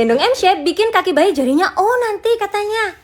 Gendong M-shape bikin kaki bayi jadinya O nanti katanya.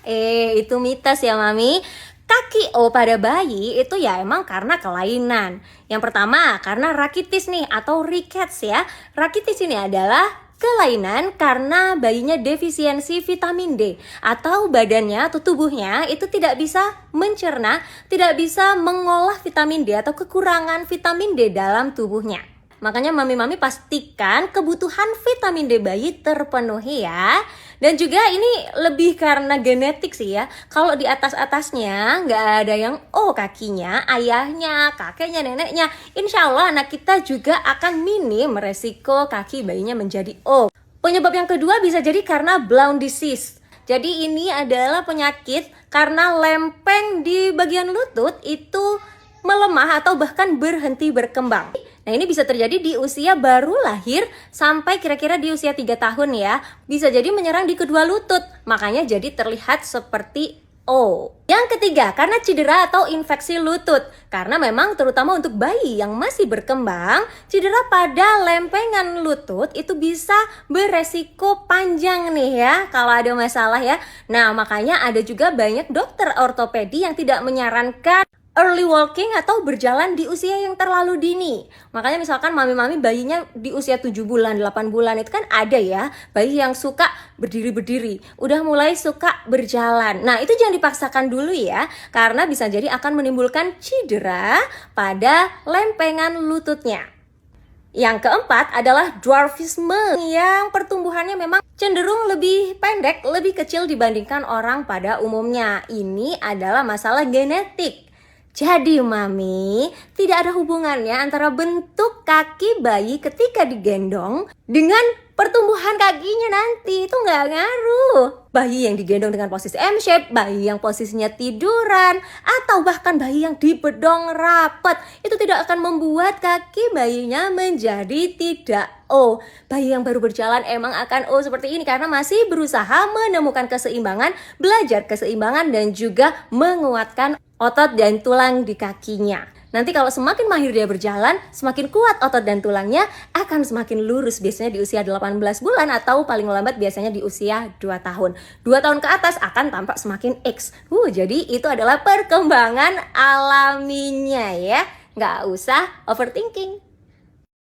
Itu mitos ya Mami. Kaki O pada bayi itu ya emang karena kelainan. Yang pertama karena rakitis nih atau rickets ya. Rakitis ini adalah kelainan karena bayinya defisiensi vitamin D atau badannya atau tubuhnya itu tidak bisa mencerna, tidak bisa mengolah vitamin D atau kekurangan vitamin D dalam tubuhnya. Makanya mami-mami pastikan kebutuhan vitamin D bayi terpenuhi ya. Dan juga ini lebih karena genetik sih ya. Kalau di atas-atasnya nggak ada yang O kakinya, ayahnya, kakeknya, neneknya, insya Allah anak kita juga akan minim resiko kaki bayinya menjadi O. Penyebab yang kedua bisa jadi karena Blount disease. Jadi ini adalah penyakit karena lempeng di bagian lutut itu melemah atau bahkan berhenti berkembang. Nah ini bisa terjadi di usia baru lahir sampai kira-kira di usia 3 tahun ya. Bisa jadi menyerang di kedua lutut, makanya jadi terlihat seperti O. Yang ketiga, karena cedera atau infeksi lutut. Karena memang terutama untuk bayi yang masih berkembang, cedera pada lempengan lutut itu bisa beresiko panjang nih ya kalau ada masalah ya. Nah makanya ada juga banyak dokter ortopedi yang tidak menyarankan early walking atau berjalan di usia yang terlalu dini. Makanya misalkan mami-mami bayinya di usia 7 bulan, 8 bulan itu kan ada ya bayi yang suka berdiri-berdiri, udah mulai suka berjalan. Nah itu jangan dipaksakan dulu ya, karena bisa jadi akan menimbulkan cedera pada lempengan lututnya. Yang keempat adalah dwarfisme yang pertumbuhannya memang cenderung lebih pendek, lebih kecil dibandingkan orang pada umumnya. Ini adalah masalah genetik. Jadi mami, tidak ada hubungannya antara bentuk kaki bayi ketika digendong dengan pertumbuhan kakinya nanti. Itu nggak ngaruh. Bayi yang digendong dengan posisi M-shape, bayi yang posisinya tiduran, atau bahkan bayi yang dibedong rapat, itu tidak akan membuat kaki bayinya menjadi tidak O. Bayi yang baru berjalan emang akan O seperti ini karena masih berusaha menemukan keseimbangan, belajar keseimbangan dan juga menguatkan otot dan tulang di kakinya. Nanti kalau semakin mahir dia berjalan, semakin kuat otot dan tulangnya akan semakin lurus biasanya di usia 18 bulan atau paling lambat biasanya di usia 2 tahun. 2 tahun ke atas akan tampak semakin X. Jadi itu adalah perkembangan alaminya ya. Nggak usah overthinking.